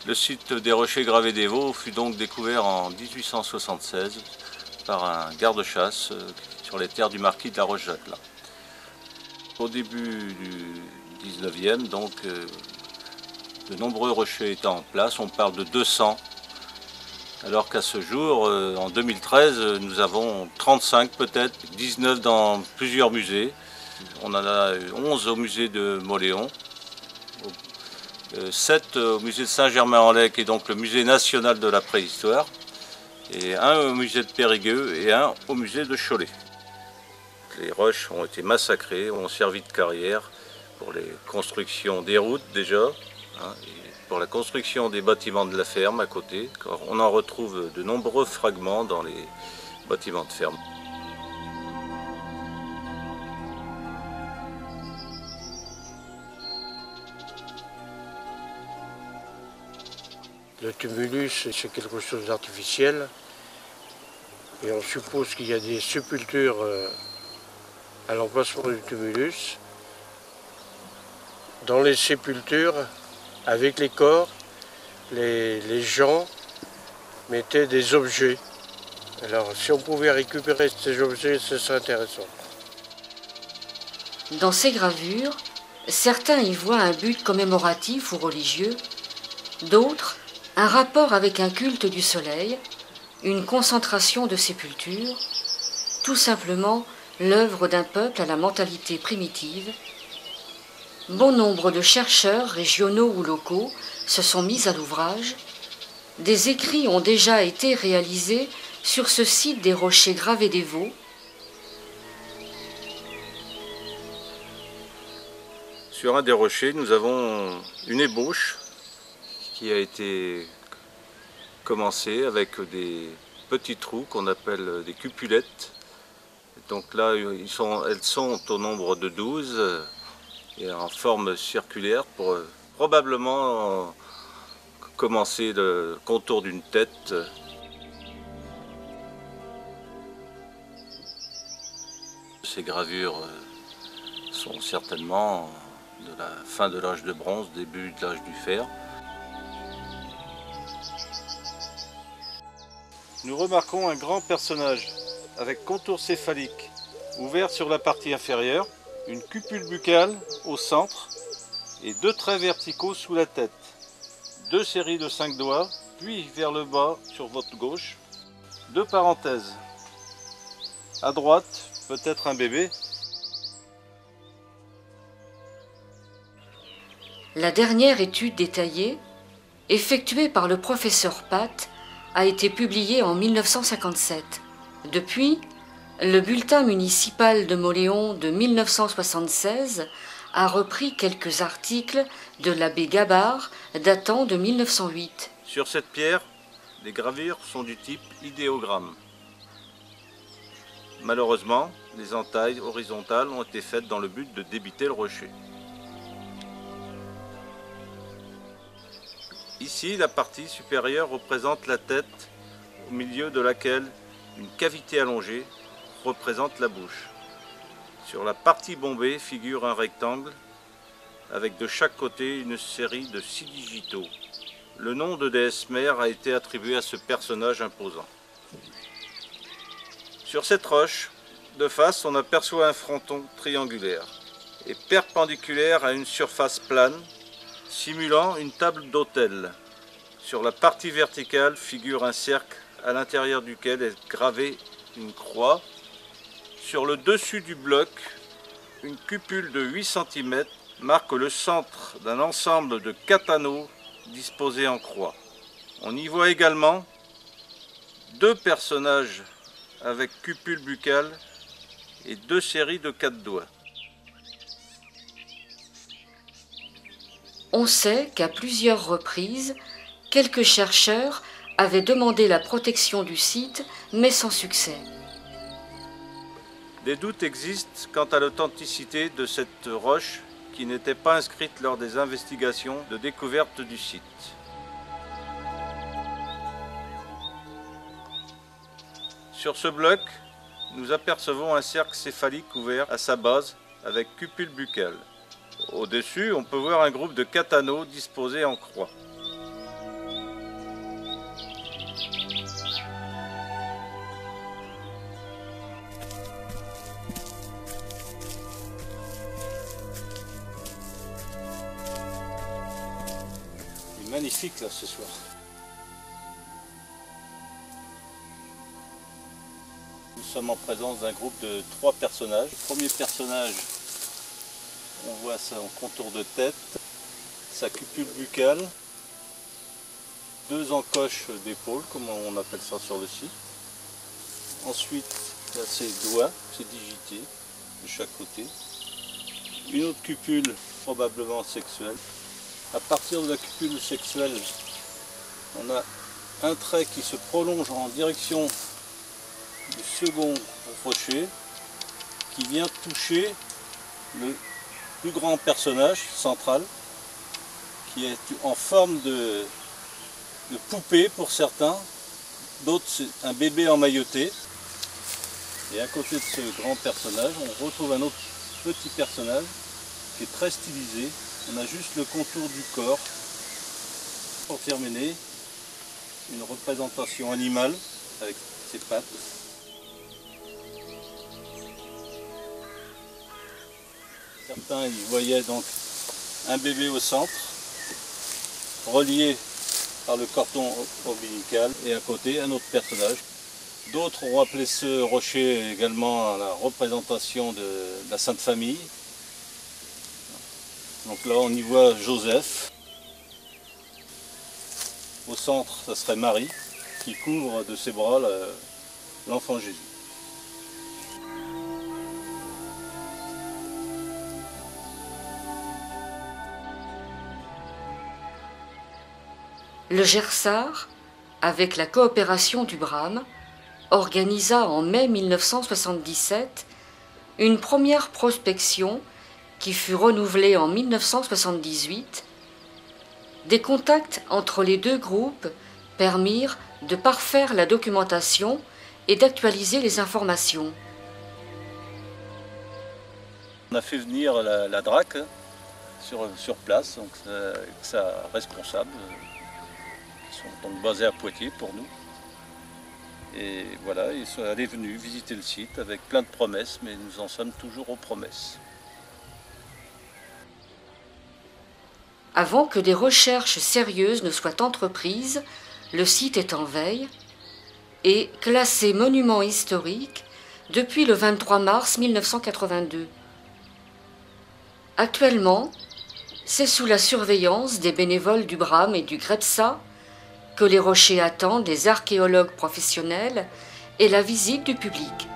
Le site des Rochers Gravés des Vaux fut donc découvert en 1876 par un garde-chasse sur les terres du marquis de la Roche-Jacquelin. Au début du 19e, donc, de nombreux rochers étant en place, on parle de 200, alors qu'à ce jour, en 2013, nous avons 35 peut-être, 19 dans plusieurs musées. On en a 11 au musée de Mauléon, 7 au musée de Saint-Germain-en-Laye, qui est donc le musée national de la préhistoire, et un au musée de Périgueux et un au musée de Cholet. Les roches ont été massacrées, ont servi de carrière pour les constructions des routes déjà, et pour la construction des bâtiments de la ferme à côté. On en retrouve de nombreux fragments dans les bâtiments de ferme. Le tumulus, c'est quelque chose d'artificiel et on suppose qu'il y a des sépultures à l'emplacement du tumulus. Dans les sépultures, avec les corps, les gens mettaient des objets. Alors si on pouvait récupérer ces objets, ce serait intéressant. Dans ces gravures, certains y voient un but commémoratif ou religieux, d'autres un rapport avec un culte du soleil, une concentration de sépultures, tout simplement l'œuvre d'un peuple à la mentalité primitive. Bon nombre de chercheurs régionaux ou locaux se sont mis à l'ouvrage. Des écrits ont déjà été réalisés sur ce site des Rochers Gravés des Vaux. Sur un des rochers, nous avons une ébauche qui a été commencée avec des petits trous qu'on appelle des cupulettes. Donc là, elles sont au nombre de 12 et en forme circulaire pour probablement commencer le contour d'une tête. Ces gravures sont certainement de la fin de l'âge de bronze, début de l'âge du fer. Nous remarquons un grand personnage avec contour céphalique ouvert sur la partie inférieure, une cupule buccale au centre et 2 traits verticaux sous la tête. 2 séries de 5 doigts, puis vers le bas sur votre gauche. 2 parenthèses. À droite, peut-être un bébé. La dernière étude détaillée, effectuée par le professeur Pat, a été publiée en 1957. Depuis, le bulletin municipal de Mauléon de 1976 a repris quelques articles de l'abbé Gabard datant de 1908. Sur cette pierre, les gravures sont du type idéogramme. Malheureusement, les entailles horizontales ont été faites dans le but de débiter le rocher. Ici, la partie supérieure représente la tête, au milieu de laquelle une cavité allongée représente la bouche. Sur la partie bombée figure un rectangle, avec de chaque côté une série de 6 digitaux. Le nom de déesse mère a été attribué à ce personnage imposant. Sur cette roche, de face, on aperçoit un fronton triangulaire et perpendiculaire à une surface plane, simulant une table d'autel. Sur la partie verticale figure un cercle à l'intérieur duquel est gravée une croix. Sur le dessus du bloc, une cupule de 8 cm marque le centre d'un ensemble de 4 anneaux disposés en croix. On y voit également 2 personnages avec cupule buccale et 2 séries de 4 doigts. On sait qu'à plusieurs reprises, quelques chercheurs avaient demandé la protection du site, mais sans succès. Des doutes existent quant à l'authenticité de cette roche qui n'était pas inscrite lors des investigations de découverte du site. Sur ce bloc, nous apercevons un cercle céphalique ouvert à sa base avec cupule buccale. Au-dessus, on peut voir un groupe de 4 anneaux disposés en croix. magnifique là ce soir. Nous sommes en présence d'un groupe de 3 personnages. Le premier personnage, on voit son contour de tête, sa cupule buccale, 2 encoches d'épaule, comme on appelle ça sur le site. Ensuite, là, ses doigts, ses digités de chaque côté. Une autre cupule probablement sexuelle. À partir de la cupule sexuelle, on a un trait qui se prolonge en direction du second rocher, qui vient toucher le plus grand personnage central, qui est en forme de poupée pour certains, d'autres c'est un bébé emmailloté. Et à côté de ce grand personnage, on retrouve un autre petit personnage qui est très stylisé. On a juste le contour du corps. Pour terminer, une représentation animale avec ses pattes. Certains y voyaient donc un bébé au centre, relié par le cordon ombilical, et à côté un autre personnage. D'autres ont appelé ce rocher également la représentation de la Sainte Famille. Donc là on y voit Joseph. Au centre, ça serait Marie qui couvre de ses bras l'enfant Jésus. Le Gersard, avec la coopération du Brame, organisa en mai 1977 une première prospection qui fut renouvelée en 1978. Des contacts entre les 2 groupes permirent de parfaire la documentation et d'actualiser les informations. On a fait venir la DRAC sur place, donc avec sa responsable, qui sont donc basés à Poitiers pour nous. Et voilà, ils sont allés venus visiter le site avec plein de promesses, mais nous en sommes toujours aux promesses. Avant que des recherches sérieuses ne soient entreprises, le site est en veille et classé monument historique depuis le 23 mars 1982. Actuellement, c'est sous la surveillance des bénévoles du Brame et du GREPSA que les rochers attendent des archéologues professionnels et la visite du public.